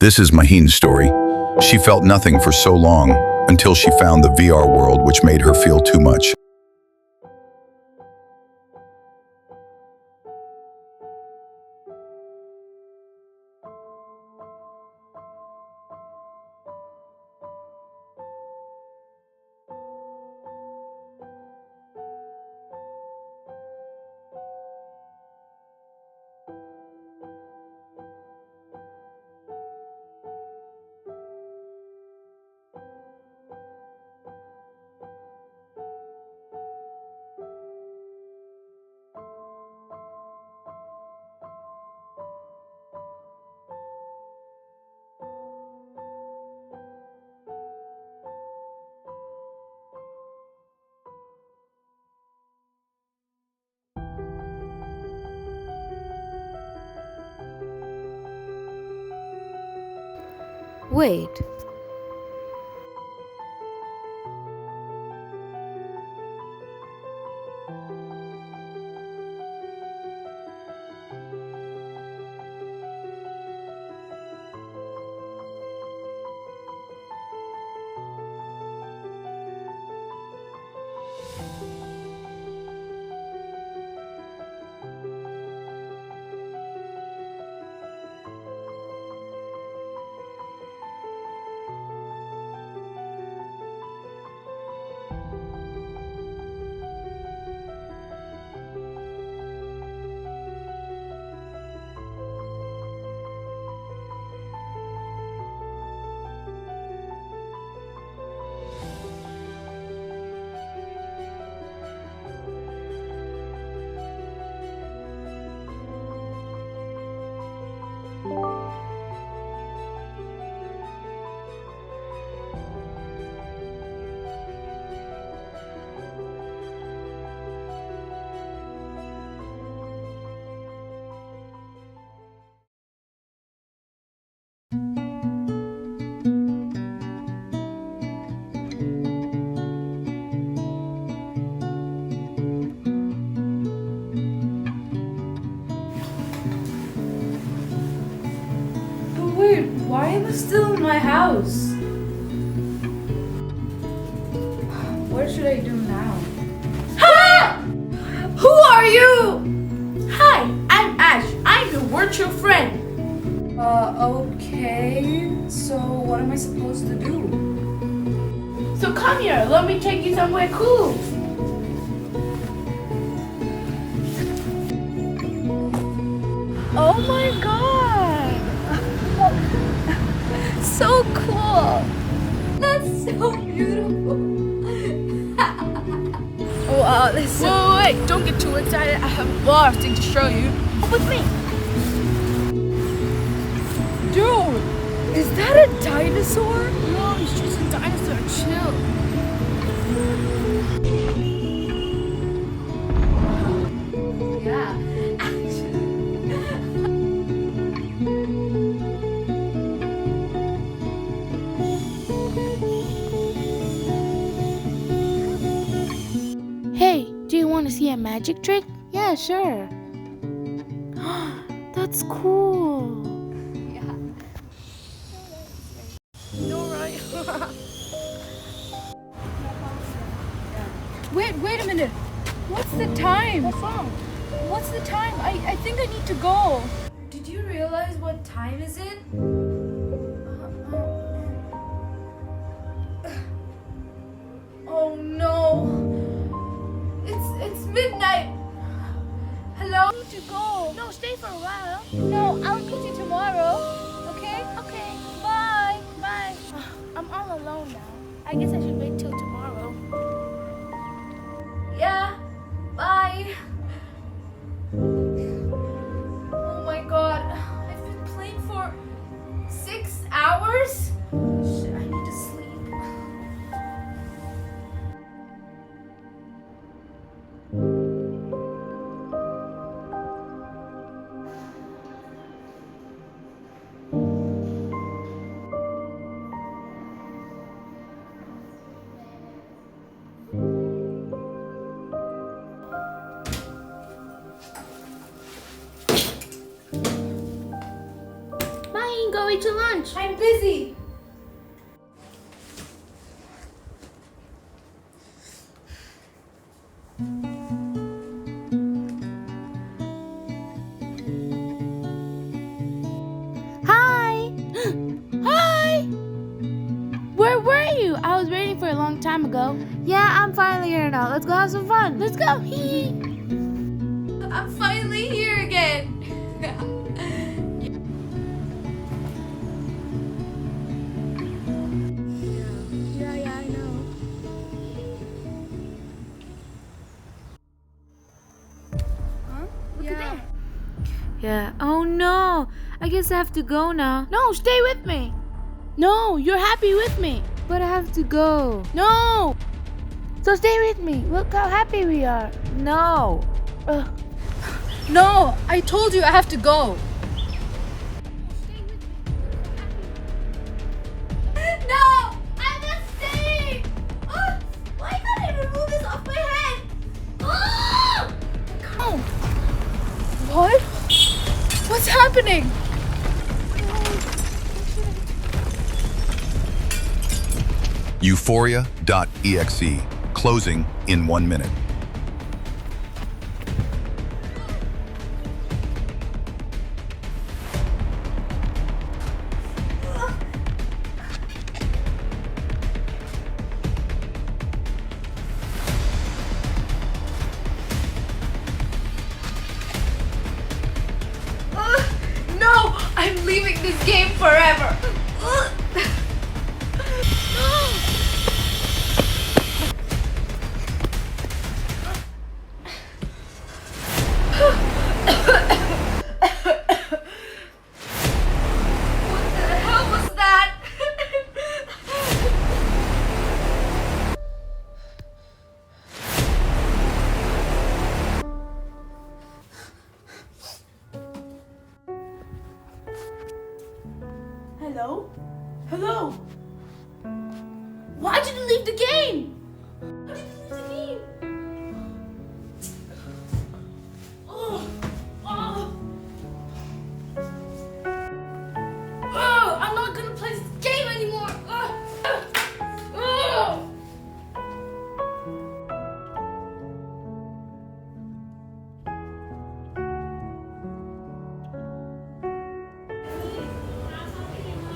This is Mahin's story. She felt nothing for so long until she found the VR world, which made her feel too much. Wait, why am I still in my house? What should I do now? Ha! Who are you? Hi, I'm Ash. I'm your virtual friend. Okay. So what am I supposed to do? So come here, let me take you somewhere cool. Oh my god! So cool! That's so beautiful! Wow, this is so... Wait, don't get too excited. I have a lot of things to show you. Come with me. Dude! Is that a dinosaur? No, it's just a dinosaur. Chill. Yeah, actually. Hey, do you want to see a magic trick? Yeah, sure. That's cool. Yeah. No, right? Wait a minute. What's the time? What's wrong? What's the time? I think I need to go. Did you realize what time is it? Oh no. It's midnight. Hello? I need to go. No, stay for a while. No, I'll meet you tomorrow. Okay? Okay. Bye. Bye. I'm all alone now. I guess I should wait till tomorrow. Yeah. Bye. Oh my god. I've been playing for 6 hours? Shit, I need to sleep. lunch. I'm busy. Hi. Hi. Where were you? I was waiting for a long time ago. Yeah, I'm finally here now. Let's go have some fun. Let's go. Hee. I'm finally here again. Yeah, I know. Look at that. Yeah. Oh no. I guess I have to go now. No, stay with me. No, you're happy with me. But I have to go. No. So stay with me. Look how happy we are. No. No, I told you I have to go. No, I'm not staying. Why can't I remove this off my head? Oh. What? What's happening? Euphoria.exe. Closing in 1 minute. No, I'm leaving this game forever. What the hell was that? Hello? Hello? Why did you leave the game? Why did you leave the game? I'm not gonna play this game anymore.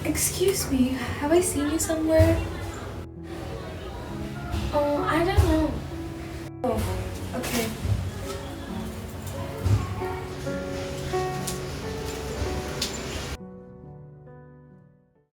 Excuse me, have I seen you somewhere? Oh, I don't